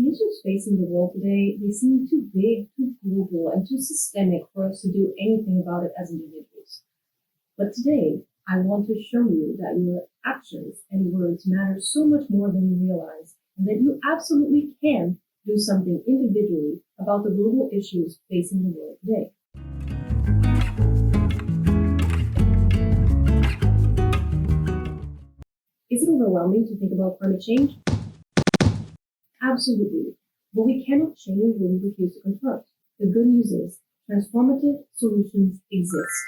issues facing the world today, they seem too big, too global, and too systemic for us to do anything about it as individuals. But today, I want to show you that your actions and words matter so much more than you realize, and that you absolutely can do something individually about the global issues facing the world today. Is it overwhelming to think about climate change? Absolutely. But we cannot change what we refuse to confront. The good news is, transformative solutions exist.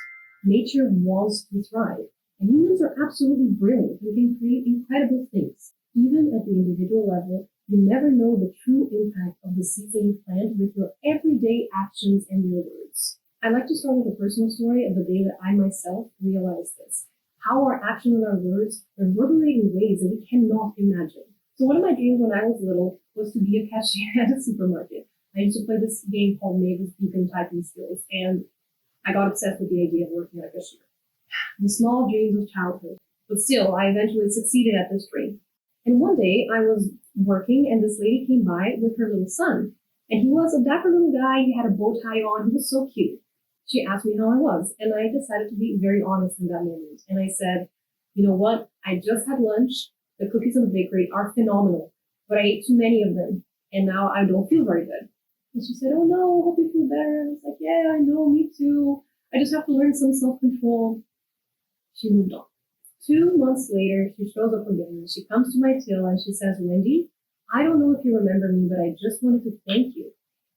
Nature wants to thrive, and humans are absolutely brilliant and can create incredible things. Even at the individual level, you never know the true impact of the seeds that you plant with your everyday actions and your words. I'd like to start with a personal story of the day that I myself realized this. How our actions and our words reverberate in ways that we cannot imagine. So one of my dreams when I was little was to be a cashier at a supermarket. I used to play this game called Mavis Beacon Typing Skills, and I got obsessed with the idea of working at a cashier. The small dreams of childhood. But still, I eventually succeeded at this dream. And one day, I was working, and this lady came by with her little son. And he was a dapper little guy. He had a bow tie on. He was so cute. She asked me how I was, and I decided to be very honest in that moment. And I said, you know what? I just had lunch. The cookies in the bakery are phenomenal, but I ate too many of them, and now I don't feel very good. And she said, oh no, hope you feel better. And I was like, yeah, I know, me too. I just have to learn some self-control. She moved on. 2 months later, she shows up again, and she comes to my till, and she says, Wendy, I don't know if you remember me, but I just wanted to thank you.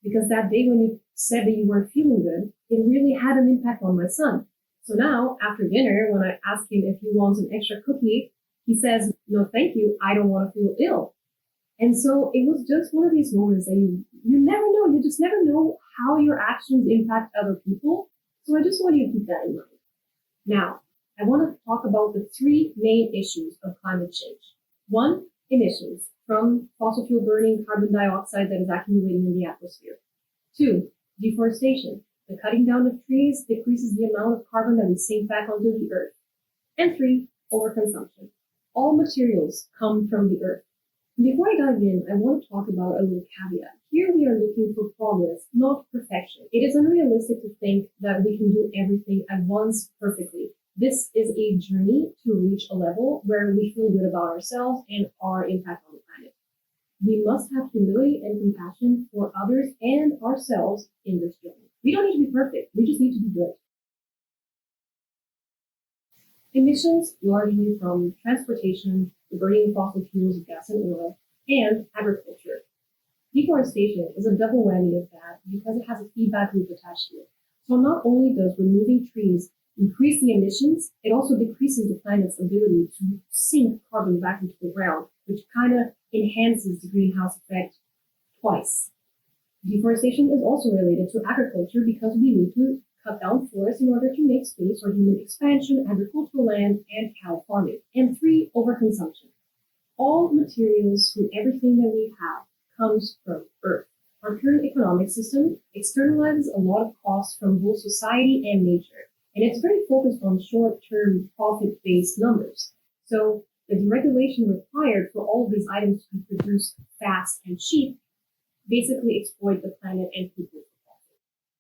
Because that day when you said that you weren't feeling good, it really had an impact on my son. So now, after dinner, when I ask him if he wants an extra cookie, he says, no, thank you, I don't want to feel ill. And so it was just one of these moments that you never know. You just never know how your actions impact other people. So I just want you to keep that in mind. Now, I want to talk about the 3 main issues of climate change. 1, emissions from fossil fuel burning carbon dioxide that is accumulating in the atmosphere. 2, deforestation. The cutting down of trees decreases the amount of carbon that we sink back onto the earth. And 3, overconsumption. All materials come from the earth. Before I dive in, I want to talk about a little caveat. Here we are looking for progress, not perfection. It is unrealistic to think that we can do everything at once perfectly. This is a journey to reach a level where we feel good about ourselves and our impact on the planet. We must have humility and compassion for others and ourselves in this journey. We don't need to be perfect. We just need to be good. Emissions, largely from transportation, the burning of fossil fuels, gas and oil, and agriculture. Deforestation is a double whammy of that because it has a feedback loop attached to it. So not only does removing trees increase the emissions, it also decreases the planet's ability to sink carbon back into the ground, which kind of enhances the greenhouse effect twice. Deforestation is also related to agriculture because we need to cut down forests in order to make space for human expansion, agricultural land, and cow farming. And 3, overconsumption. All materials from everything that we have comes from Earth. Our current economic system externalizes a lot of costs from both society and nature, and it's very focused on short-term profit-based numbers. So the deregulation required for all of these items to be produced fast and cheap basically exploit the planet and people.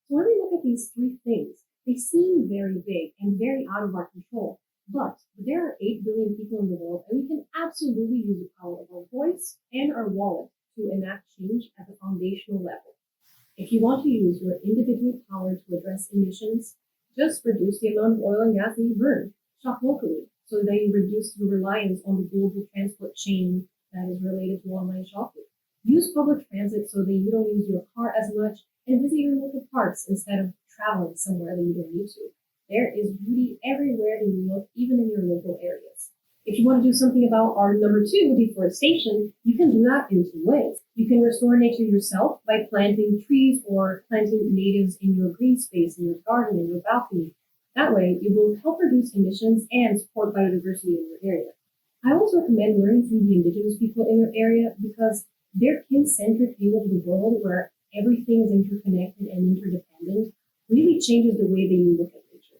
So when we look at these 3 things, they seem very big and very out of our control, but there are 8 billion people in the world, and we can absolutely use the power of our voice and our wallet to enact change at the foundational level. If you want to use your individual power to address emissions, just reduce the amount of oil and gas that you burn. Shop locally so that you reduce your reliance on the global transport chain that is related to online shopping. Use public transit so that you don't use your car as much, and visit your local parks instead of traveling somewhere that you don't need to. There is beauty everywhere that you look, even in your local areas. If you want to do something about our number 2, deforestation, you can do that in 2 ways. You can restore nature yourself by planting trees or planting natives in your green space, in your garden, in your balcony. That way, you will help reduce emissions and support biodiversity in your area. I also recommend learning from the indigenous people in your area because their kin-centric view of the world, where everything is interconnected and interdependent, really changes the way that you look at nature.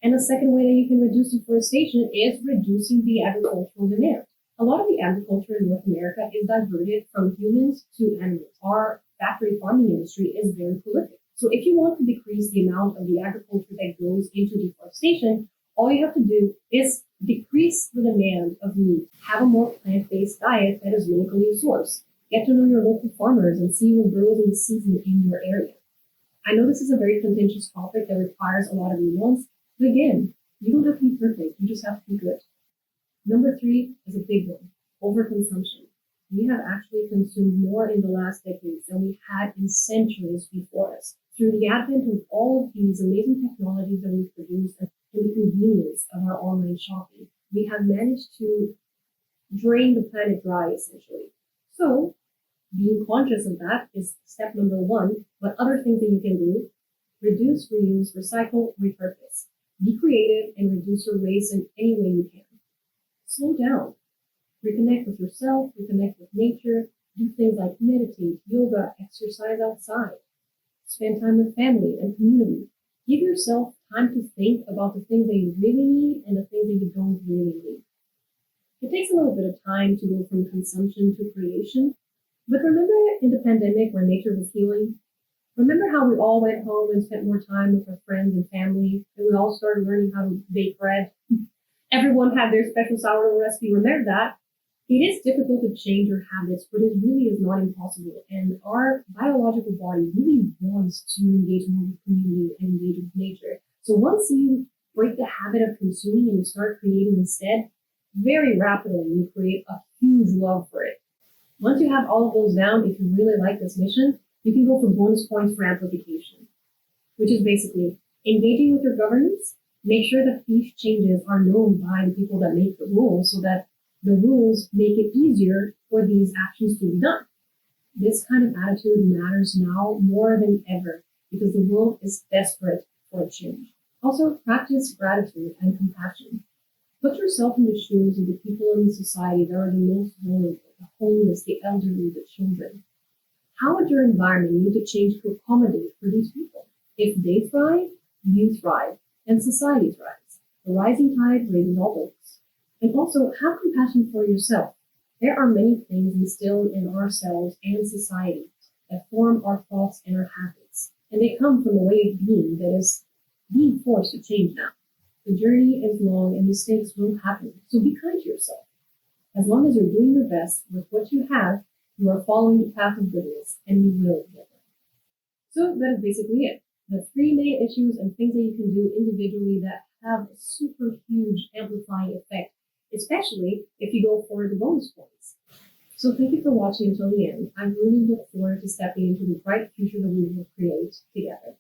And the second way that you can reduce deforestation is reducing the agricultural demand. A lot of the agriculture in North America is diverted from humans to animals. Our factory farming industry is very prolific. So if you want to decrease the amount of the agriculture that goes into deforestation, all you have to do is decrease the demand of meat, have a more plant-based diet that is locally sourced, get to know your local farmers and see what grows in season in your area. I know this is a very contentious topic that requires a lot of nuance, but again, you don't have to be perfect, you just have to be good. Number 3 is a big one, overconsumption. We have actually consumed more in the last decades than we had in centuries before us. Through the advent of all of these amazing technologies that we've produced and the convenience of our online shopping, we have managed to drain the planet dry, essentially. So, being conscious of that is step number 1. But other things that you can do: reduce, reuse, recycle, repurpose. Be creative and reduce your waste in any way you can. Slow down. Reconnect with yourself, reconnect with nature, do things like meditate, yoga, exercise outside. Spend time with family and community. Give yourself time to think about the things that you really need and the things that you don't really need. It takes a little bit of time to go from consumption to creation. But remember in the pandemic when nature was healing? Remember how we all went home and spent more time with our friends and family, and we all started learning how to bake bread? Everyone had their special sourdough recipe. Remember that? It is difficult to change your habits, but it really is not impossible. And our biological body really wants to engage more with community and engage with nature. So once you break the habit of consuming and you start creating instead, very rapidly you create a huge love for it. Once you have all of those down, if you really like this mission, you can go for bonus points for amplification, which is basically engaging with your governance. Make sure that these changes are known by the people that make the rules so that the rules make it easier for these actions to be done. This kind of attitude matters now more than ever because the world is desperate for a change. Also, practice gratitude and compassion. Put yourself in the shoes of the people in society that are the most vulnerable, the homeless, the elderly, the children. How would your environment need to change to accommodate for these people? If they thrive, you thrive, and society thrives. The rising tide raises all boats. And also, have compassion for yourself. There are many things instilled in ourselves and society that form our thoughts and our habits. And they come from a way of being that is being forced to change now. The journey is long and mistakes will happen, so be kind to yourself. As long as you're doing your best with what you have, you are following the path of goodness, and you will get there. So that is basically it. The 3 main issues and things that you can do individually that have a super huge amplifying effect, especially if you go for the bonus points. So thank you for watching until the end. I really look forward to stepping into the bright future that we will create together.